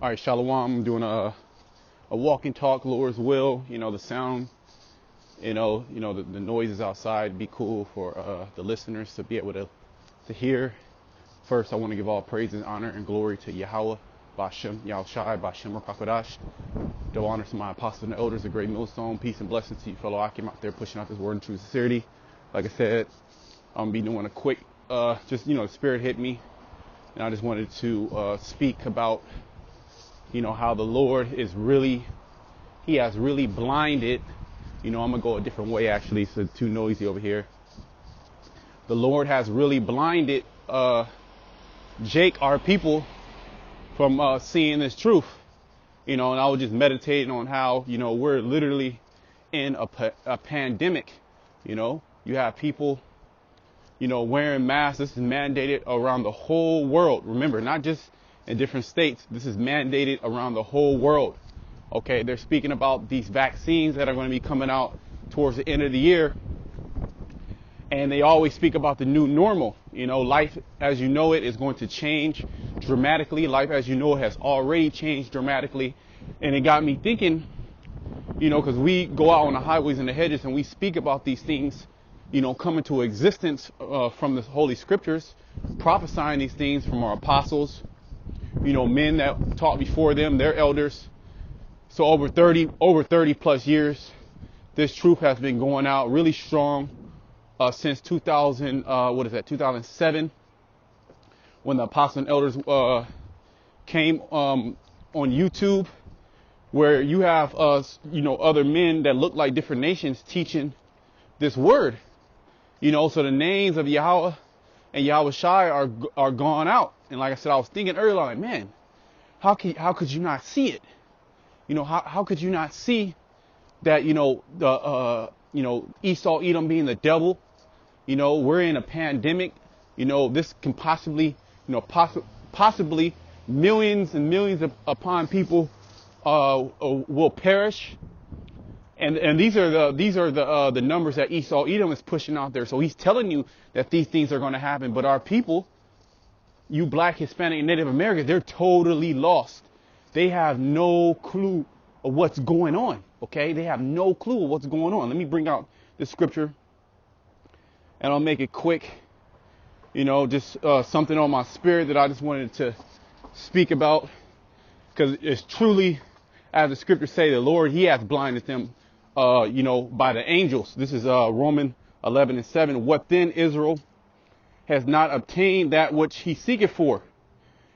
All right, Shalom. I'm doing a walk and talk, Lord's will. The sound, the noises outside be cool for the listeners to be able to hear. First, I want to give all praise and honor and glory to Yahweh, Bashem, Yahushai, Bashem, Rakakadash. Double honor to my apostles and elders, the great millstone. Peace and blessings to you, fellow Akim out there pushing out this word in true sincerity. Like I said, I'm going to be doing a quick, the Spirit hit me. And I just wanted to speak about how the Lord is really, he has really blinded, I'm going to go a different way actually, so it's too noisy over here. The Lord has really blinded Jake, our people, from seeing this truth, and I was just meditating on how, we're literally in a pandemic, you have people, wearing masks. This is mandated around the whole world. Remember, not just in different states. This is mandated around the whole world. Okay, they're speaking about these vaccines that are going to be coming out towards the end of the year. And they always speak about the new normal. Life as you know it is going to change dramatically. Life as you know it has already changed dramatically. And it got me thinking, because we go out on the highways and the hedges and we speak about these things, coming to existence from the Holy Scriptures, prophesying these things from our apostles, men that taught before them, their elders. So over 30 plus years, this truth has been going out really strong since 2007, when the apostles and elders came on YouTube, where you have other men that look like different nations teaching this word. So the names of Yahweh and Yahushai are gone out. And like I said, I was thinking earlier, like, man, how could you not see it? How could you not see that, Esau, Edom being the devil? We're in a pandemic. This can possibly, possibly millions and millions upon people will perish. And these are the numbers that Esau, Edom is pushing out there. So he's telling you that these things are going to happen. But our people, you Black, Hispanic, and Native Americans, they're totally lost. They have no clue of what's going on. Okay, they have no clue of what's going on. Let me bring out the scripture, and I'll make it quick. Just something on my spirit that I just wanted to speak about, because it's truly, as the scriptures say, the Lord, he has blinded them, by the angels. This is Romans 11:7. What then Israel has not obtained that which he seeketh for.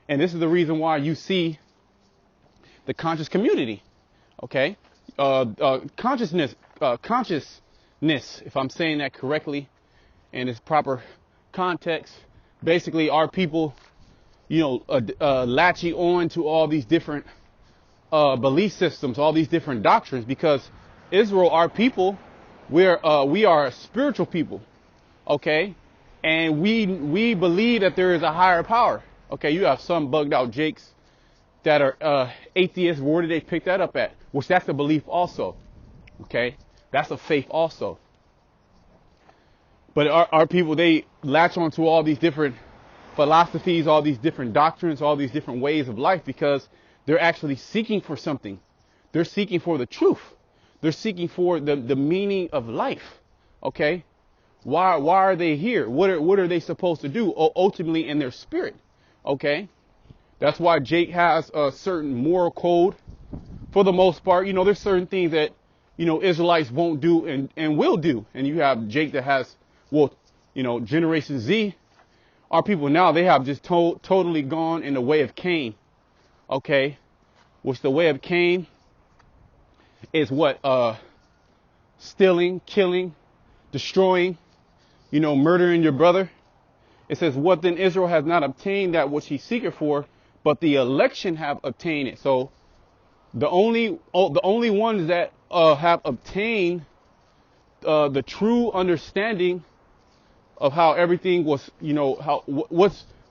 And this is the reason why you see the conscious community, okay? Consciousness, if I'm saying that correctly in its proper context. Basically, our people, latching on to all these different belief systems, all these different doctrines, because Israel, our people, we are a spiritual people, okay? And we believe that there is a higher power. Okay, you have some bugged out Jakes that are atheists. Where did they pick that up at? Which that's a belief also. Okay, that's a faith also. But our people, they latch onto all these different philosophies, all these different doctrines, all these different ways of life, because they're actually seeking for something. They're seeking for the truth. They're seeking for the meaning of life. Okay. Why are they here? What are they supposed to do ultimately in their spirit? Okay. That's why Jake has a certain moral code for the most part. There's certain things that, Israelites won't do and will do. And you have Jake that has, Generation Z. Our people now, they have just totally gone in the way of Cain. Okay. Which the way of Cain is what? Stealing, killing, destroying, murdering your brother. It says, what then Israel has not obtained that which he seeketh for, but the election have obtained it. So the only ones that have obtained the true understanding of how everything was,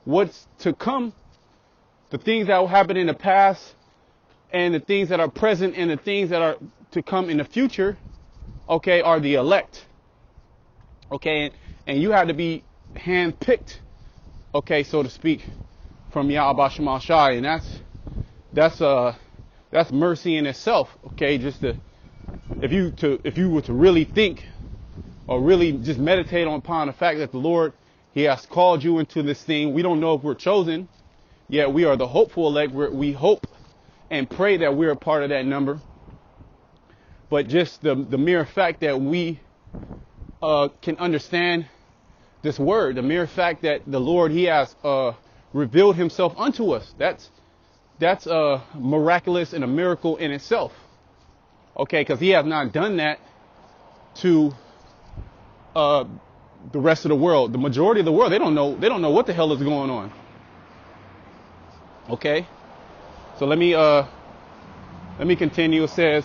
what's to come, the things that will happen in the past, and the things that are present, and the things that are to come in the future, okay, are the elect. Okay, and you have to be handpicked, okay, so to speak, from Yahweh Bashem Al Shai, and that's mercy in itself. Okay, just to if you were to really think or really just meditate upon the fact that the Lord, He has called you into this thing. We don't know if we're chosen, yet we are the hopeful elect. We hope and pray that we're a part of that number. But just the mere fact that we can understand this word, the mere fact that the Lord, He has revealed Himself unto us, that's miraculous and a miracle in itself. Okay, because He has not done that to the rest of the world. The majority of the world, they don't know what the hell is going on. Okay, so let me continue. It says,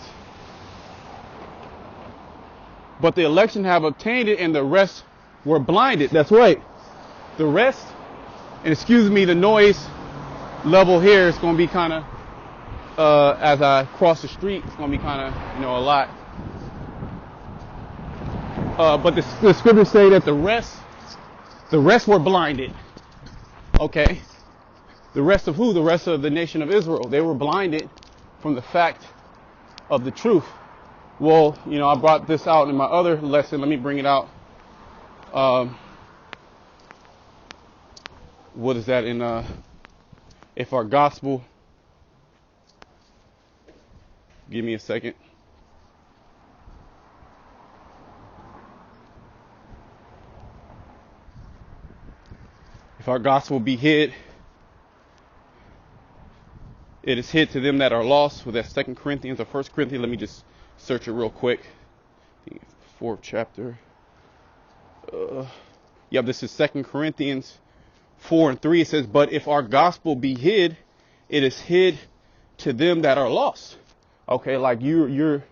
but the election have obtained it, and the rest were blinded. That's right. The rest, and excuse me, the noise level here is going to be kind of, as I cross the street, it's going to be kind of, a lot. But the scriptures say that the rest were blinded. Okay. The rest of who? The rest of the nation of Israel. They were blinded from the fact of the truth. Well, I brought this out in my other lesson. Let me bring it out. What is that in, if our gospel, give me a second. If our gospel be hid, it is hid to them that are lost. Well, that's 2 Corinthians or 1 Corinthians. Let me just search it real quick. The 4th chapter. This is 2 Corinthians 4:3. It says, but if our gospel be hid, it is hid to them that are lost. Okay, like you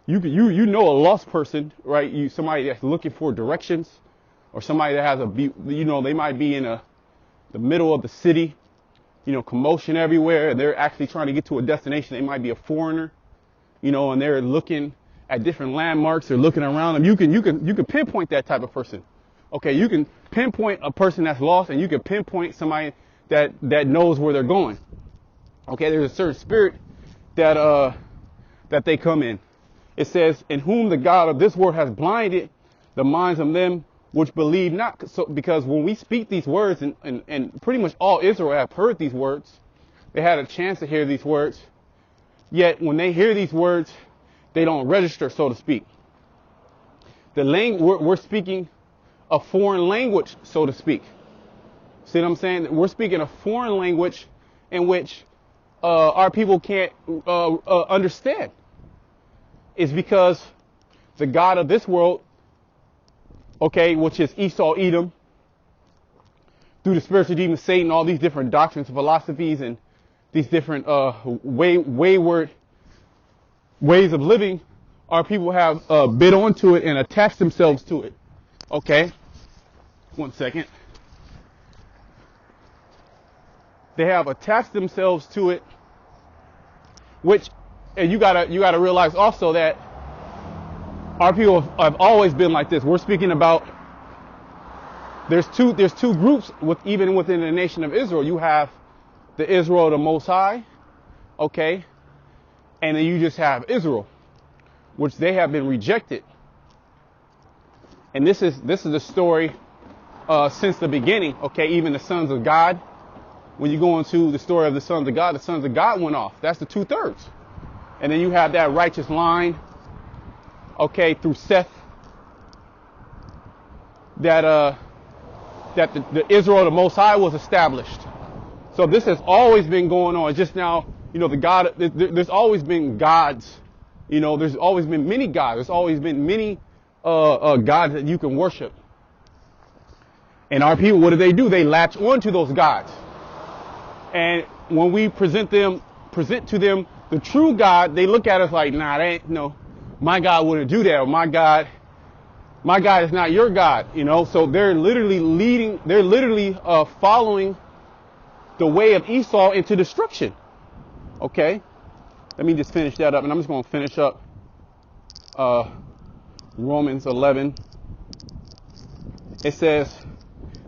know a lost person, right? Somebody that's looking for directions, or somebody that has they might be in the middle of the city, commotion everywhere, and they're actually trying to get to a destination. They might be a foreigner, and they're looking at different landmarks. They're looking around them. You can pinpoint that type of person. Okay, you can pinpoint a person that's lost, and you can pinpoint somebody that knows where they're going. Okay, there's a certain spirit that they come in. It says, in whom the God of this world has blinded the minds of them which believe not. So, because when we speak these words, and pretty much all Israel have heard these words, they had a chance to hear these words, yet when they hear these words, they don't register, so to speak. We're speaking a foreign language, so to speak. See what I'm saying? We're speaking a foreign language in which our people can't understand. It's because the God of this world, okay, which is Esau, Edom, through the spiritual demon Satan, all these different doctrines, philosophies, and these different wayward ways of living, our people have bid onto it and attached themselves to it. Okay, 1 second. They have attached themselves to it, which, and you gotta realize also that our people have always been like this. We're speaking about there's two groups even within the nation of Israel. You have the Israel of the Most High, okay, and then you just have Israel, which they have been rejected. And this is the story since the beginning, okay. Even the sons of God. When you go into the story of the sons of God went off. That's the 2/3. And then you have that righteous line, okay, through Seth, that the Israel of the Most High was established. So this has always been going on. Just now, there's always been gods. There's always been many gods. There's always been many gods that you can worship. And our people, what do? They latch onto those gods. And when we present to them the true God, they look at us like, nah, my God wouldn't do that. Or my God is not your God, So they're literally following the way of Esau into destruction. Okay. Let me just finish that up, and I'm just going to finish up Romans 11. It says,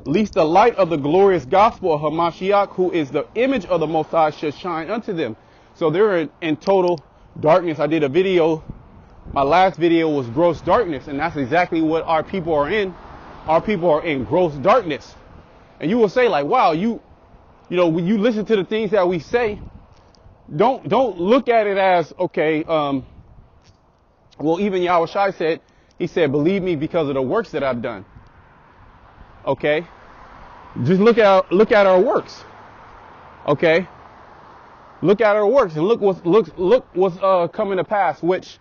lest the light of the glorious gospel of Hamashiach, who is the image of the Most High, should shine unto them. So they're in total darkness. I did a video. My last video was gross darkness, and that's exactly what our people are in. Our people are in gross darkness. And you will say, like, wow, you know, when you listen to the things that we say, don't look at it as, okay, well, even Yahushua said, he said, believe me because of the works that I've done. Okay? Just look at our works. Okay? Look at our works and look what's coming to pass, which,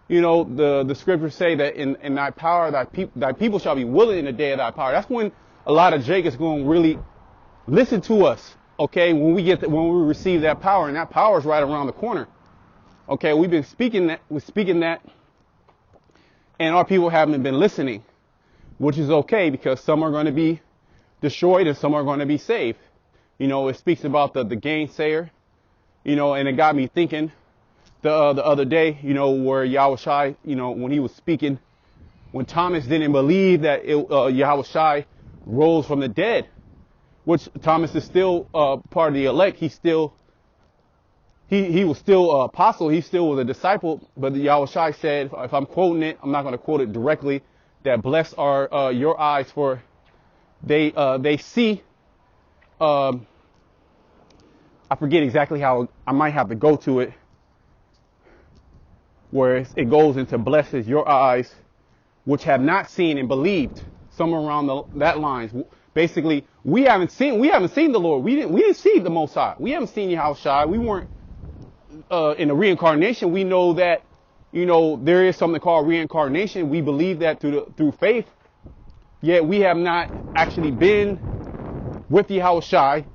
you know, the scriptures say that in thy power, thy people shall be willing in the day of thy power. That's when a lot of Jacob's going to really listen to us. Okay, when we receive that power, and that power is right around the corner. Okay, we're speaking that, and our people haven't been listening, which is okay because some are going to be destroyed and some are going to be saved. You know, it speaks about the gainsayer, you know, and it got me thinking the other day, you know, where Yahushua, you know, when he was speaking, when Thomas didn't believe that Yahushua rose from the dead, which Thomas is still part of the elect. He was still an apostle. He still was a disciple. But Yahushua said, if I'm quoting it, I'm not going to quote it directly, that blessed are your eyes, for they see. I forget exactly how. I might have to go to it, where it goes into blessed is your eyes, which have not seen and believed. Somewhere around that lines. Basically, we haven't seen the Lord. We didn't see the Most High. We haven't seen Yahushua. We weren't in the reincarnation. We know that, you know, there is something called reincarnation. We believe that through faith. Yet we have not actually been with Yahushua.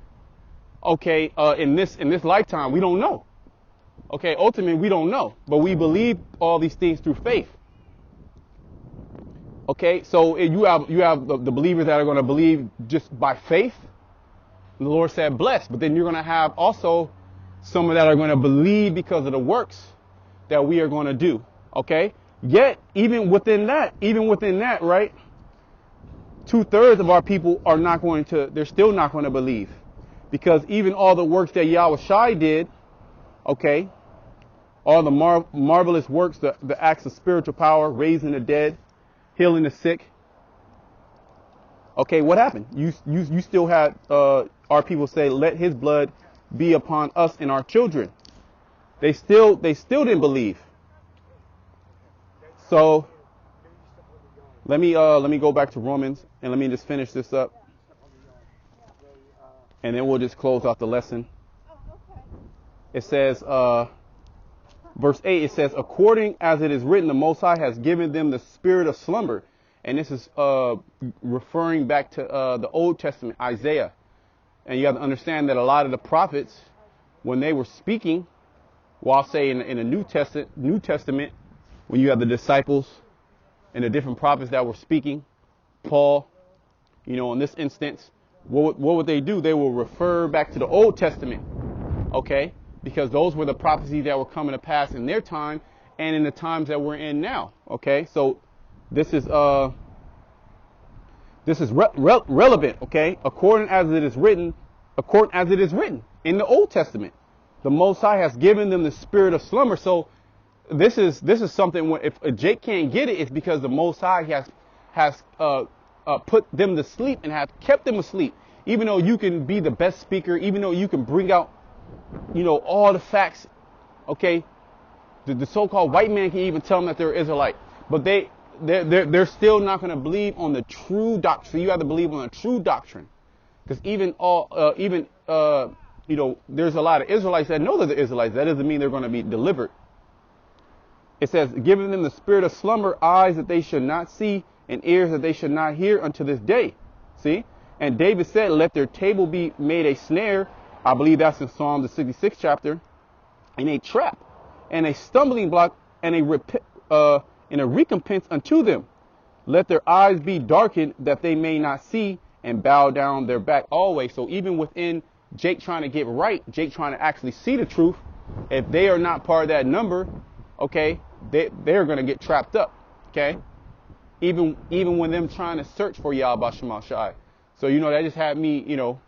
Okay, in this lifetime, we don't know. Okay, ultimately we don't know, but we believe all these things through faith. Okay, so you have the believers that are going to believe just by faith. The Lord said blessed, but then you're going to have also some that are going to believe because of the works that we are going to do. Okay, yet even within that, right? 2/3 of our people are not going to. They're still not going to believe, because even all the works that Yahushua did, okay, all the marvelous works, the acts of spiritual power, raising the dead, healing the sick. Okay, what happened? You still had our people say, "Let His blood be upon us and our children." They still didn't believe. So let me go back to Romans and let me just finish this up, and then we'll just close out the lesson. It says, verse 8, it says, according as it is written, the Most High has given them the spirit of slumber. And this is referring back to the Old Testament, Isaiah. And you have to understand that a lot of the prophets, when they were speaking, well, I'll say in the New Testament, when you have the disciples and the different prophets that were speaking, Paul, you know, in this instance, what would they do? They will refer back to the Old Testament, okay? Because those were the prophecies that were coming to pass in their time and in the times that we're in now, okay? So this is relevant, okay? According as it is written in the Old Testament, the Most High has given them the spirit of slumber. So this is something. If Jake can't get it, it's because the Most High has put them to sleep and have kept them asleep. Even though you can be the best speaker, even though you can bring out, you know, all the facts, okay? The so-called white man can even tell them that they're Israelite, but they're still not going to believe on the true doctrine. So you have to believe on the true doctrine, because you know, there's a lot of Israelites that know that they're Israelites. That doesn't mean they're going to be delivered. It says, giving them the spirit of slumber, eyes that they should not see, and ears that they should not hear unto this day. See? And David said, let their table be made a snare. I believe that's in Psalm the 66th chapter, and a trap, and a stumbling block, and a recompense unto them. Let their eyes be darkened, that they may not see, and bow down their back always. So even within Jake trying to get right, Jake trying to actually see the truth, if they are not part of that number, okay, they're going to get trapped up, okay? Even when them trying to search for Yahweh Shema Shai. So, you know, that just had me, you know,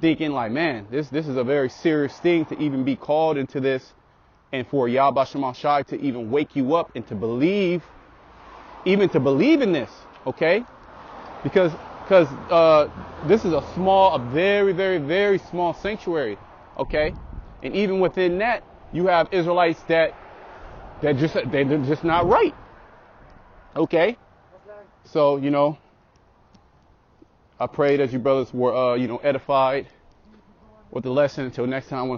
thinking like, man, this is a very serious thing to even be called into this, and for Yahweh Shema Shai to even wake you up and to believe, even to believe in this, okay? Because this is a very, very, very small sanctuary, okay? And even within that, you have Israelites they're just not right, okay? So, you know, I pray that you brothers were, edified with the lesson. Until next time, I want